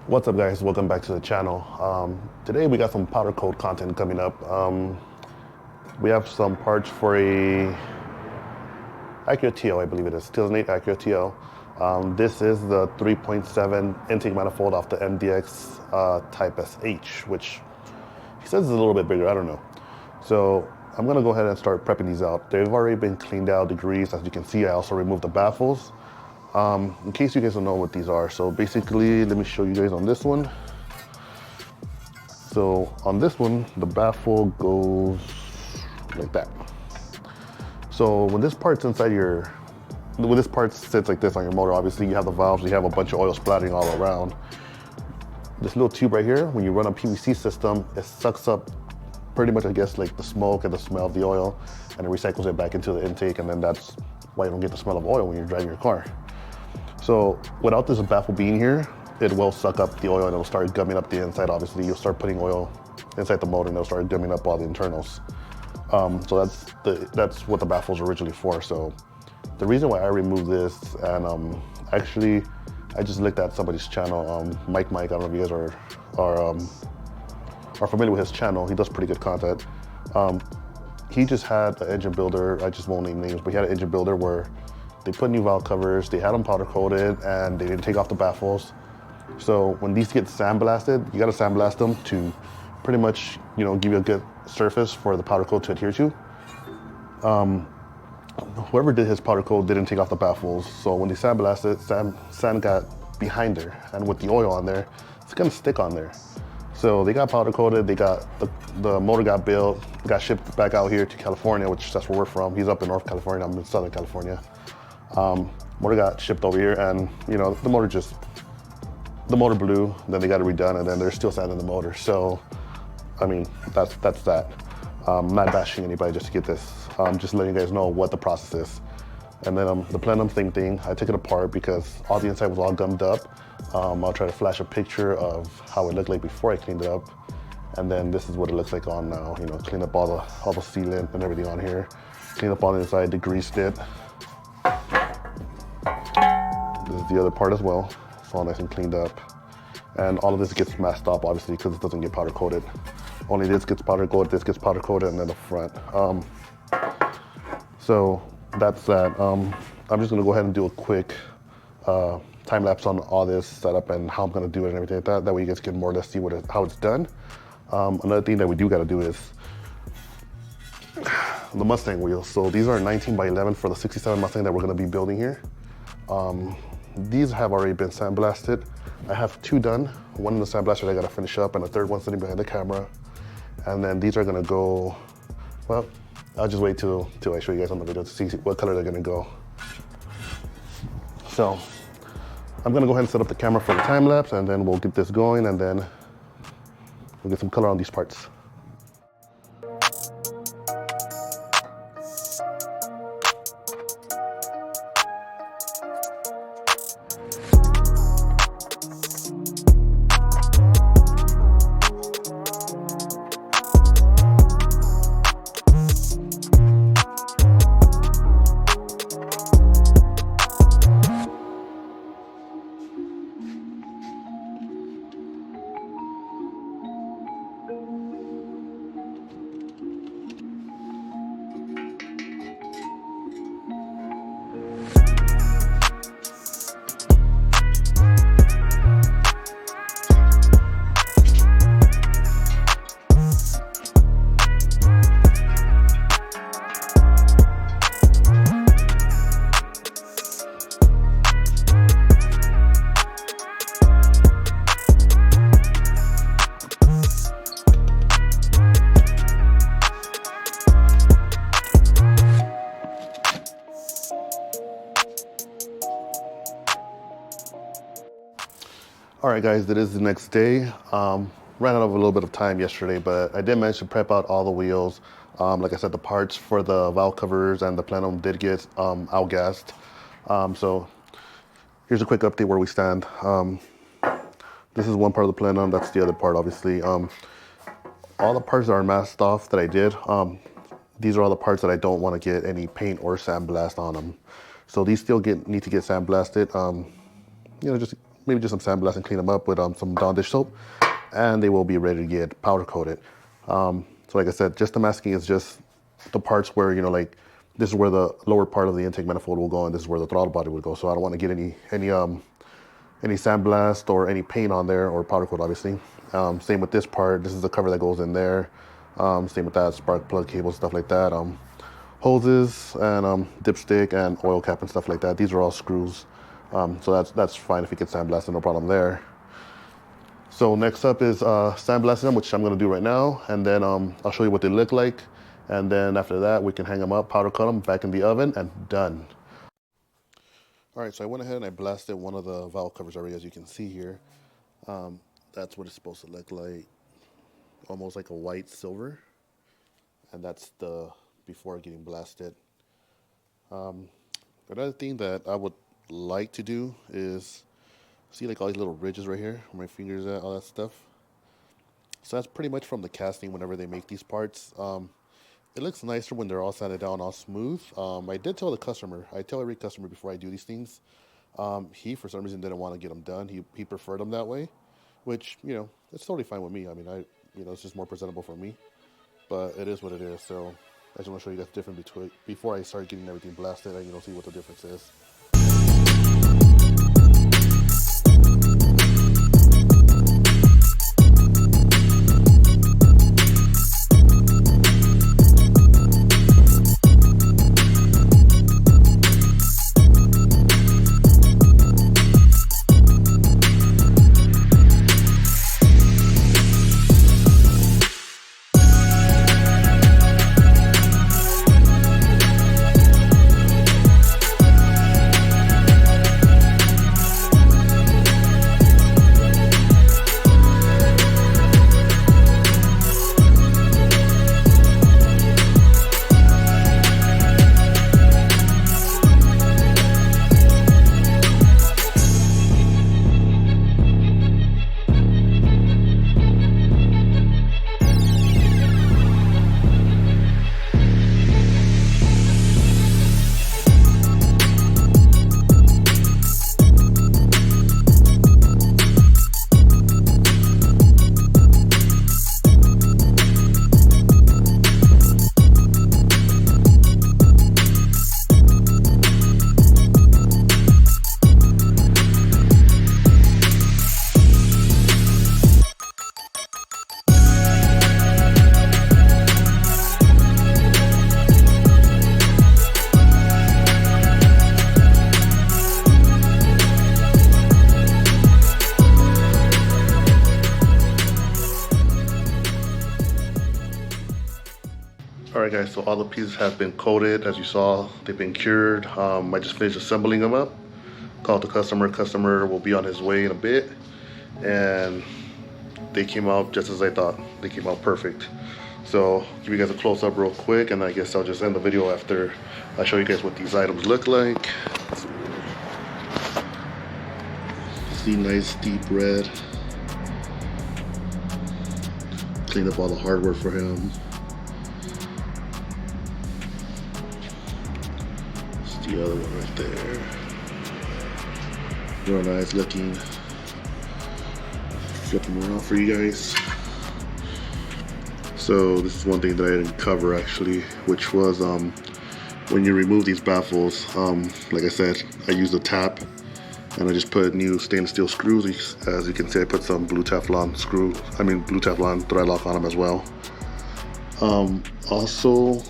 What's up, guys? Welcome back to the channel. Today we got some powder coat content coming up. We have some parts for a Acura TL, I believe it is, 2008 Acura TL. This is the 3.7 intake manifold off the MDX Type SH, which he says is a little bit bigger, I don't know. So I'm gonna go ahead and start prepping these out. They've already been cleaned out, degreased. As you can see, I also removed the baffles. In case you guys don't know what these are, so basically, let me show you guys on this one. So on this one, the baffle goes like that. So when this part's inside when this part sits like this on your motor, obviously you have the valves, you have a bunch of oil splattering all around. This little tube right here, when you run a PVC system, it sucks up pretty much, I guess, like the smoke and the smell of the oil, and it recycles it back into the intake, and then that's why you don't get the smell of oil when you're driving your car. So without this baffle being here, it will suck up the oil and it'll start gumming up the inside. Obviously, you'll start putting oil inside the motor and it'll start gumming up all the internals. So that's what the baffle's originally for. So the reason why I removed this, and actually, I just looked at somebody's channel, Mike. I don't know if you guys are familiar with his channel. He does pretty good content. He just had an engine builder. I just won't name names, but he had an engine builder where they put new valve covers, they had them powder coated, and they didn't take off the baffles. So when these get sandblasted, you gotta sandblast them to pretty much, give you a good surface for the powder coat to adhere to. Whoever did his powder coat didn't take off the baffles, so when they sandblasted, sand got behind there, and with the oil on there, it's gonna stick on there. So they got powder coated, the motor got built, got shipped back out here to California, which that's where we're from. He's up in North California, I'm in Southern California. Motor got shipped over here, and the motor blew, then they got it redone, and then there's still sand in the motor. So I mean, that's that. I'm not bashing anybody just to get this. Just letting you guys know what the process is. And then the Plenum thing, I took it apart because all the inside was all gummed up. I'll try to flash a picture of how it looked like before I cleaned it up, and then this is what it looks like on now. Clean up all the sealant and everything on here, clean up all the inside, degreased it. This is the other part as well. It's all nice and cleaned up. And all of this gets masked up, obviously, because it doesn't get powder coated. Only this gets powder coated, this gets powder coated, and then the front. So that's that. I'm just gonna go ahead and do a quick time lapse on all this setup and how I'm gonna do it and everything like that. That way you guys can more or less see how it's done. Another thing that we do gotta do is the Mustang wheels. So these are 19 by 11 for the 67 Mustang that we're gonna be building here. These have already been sandblasted. I have two done. One in the sandblaster I gotta finish up, and a third one sitting behind the camera. And then these are gonna go, well, I'll just wait till I show you guys on the video to see what color they're gonna go. So I'm gonna go ahead and set up the camera for the time lapse, and then we'll get this going, and then we'll get some color on these parts. All right, guys, it is the next day. Ran out of a little bit of time yesterday, but I did manage to prep out all the wheels. Like I said, the parts for the valve covers and the Plenum did get outgassed. So here's a quick update where we stand. This is one part of the Plenum, that's the other part, obviously. All the parts that are masked off that I did, these are all the parts that I don't want to get any paint or sandblast on them. So these still need to get sandblasted. Just maybe just some sandblast and clean them up with some Dawn dish soap, and they will be ready to get powder coated. So like I said, just the masking is just the parts where, you know, like this is where the lower part of the intake manifold will go, and this is where the throttle body would go. So I don't want to get any sandblast or any paint on there, or powder coat obviously. Same with this part. This is the cover that goes in there. Same with that, spark plug cable, stuff like that. Hoses and dipstick and oil cap and stuff like that. These are all screws. So that's fine if you get sandblasted, no problem there. So next up is sandblasting them, which I'm gonna do right now. And then I'll show you what they look like. And then after that, we can hang them up, powder coat them, back in the oven, and done. All right, so I went ahead and I blasted one of the valve covers already, as you can see here. That's what it's supposed to look like, almost like a white silver. And that's the before getting blasted. Another thing that I would like to do is, see like all these little ridges right here, where my fingers at, all that stuff. So that's pretty much from the casting whenever they make these parts. It looks nicer when they're all sanded down, all smooth. I did tell the customer, I tell every customer before I do these things, he for some reason didn't want to get them done. He preferred them that way, which, you know, it's totally fine with me. I mean, you know, it's just more presentable for me, but it is what it is. So I just want to show you guys the difference between, before I start getting everything blasted, and, you know, see what the difference is. Alright guys, so all the pieces have been coated. As you saw, they've been cured. I just finished assembling them up. Called the customer. Customer will be on his way in a bit. And they came out just as I thought. They came out perfect. So give you guys a close up real quick, and I guess I'll just end the video after I show you guys what these items look like. See, nice deep red. Cleaned up all the hardware for him. The other one right there. Real nice looking. Flip them around for you guys. So this is one thing that I didn't cover actually, which was when you remove these baffles, like I said, I used a tap and I just put new stainless steel screws. As you can see, I put some blue Teflon thread lock on them as well. Also,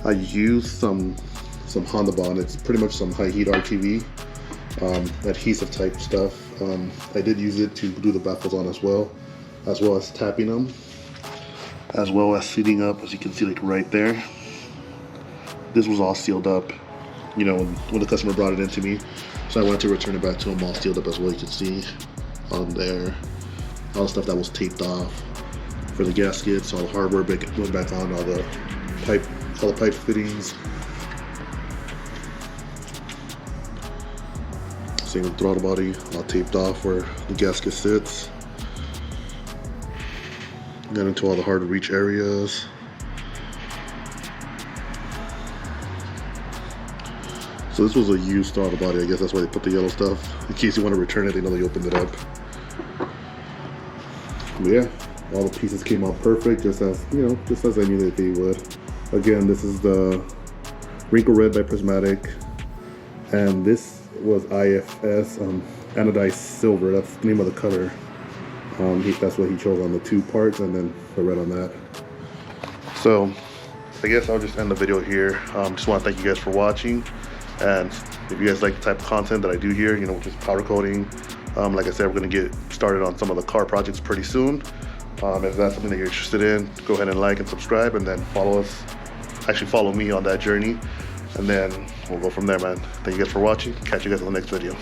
I used some Honda Bond. It's pretty much some high heat RTV, adhesive type stuff. I did use it to glue the baffles on as well as tapping them, as well as seating up, as you can see, like right there. This was all sealed up, you know, when the customer brought it in to me. So I wanted to return it back to him all sealed up as well. You can see on there, all the stuff that was taped off for the gaskets, all the hardware went back on, all the pipe fittings. Same with the throttle body, all taped off where the gasket sits. Got into all the hard to reach areas. So this was a used throttle body. I guess that's why they put the yellow stuff. In case you want to return it, they know they opened it up. But yeah, all the pieces came out perfect, just as, you know, just as I knew that they would. Again, this is the Wrinkle Red by Prismatic, and this was IFS, anodized silver. That's the name of the color. That's what he chose on the 2 parts, and then the red on that. So I guess I'll just end the video here. Just want to thank you guys for watching, and if you guys like the type of content that I do here, you know, just powder coating, like I said, we're going to get started on some of the car projects pretty soon. If that's something that you're interested in, go ahead and like and subscribe, and then follow me on that journey, and then we'll go from there, man. Thank you guys for watching. Catch you guys in the next video.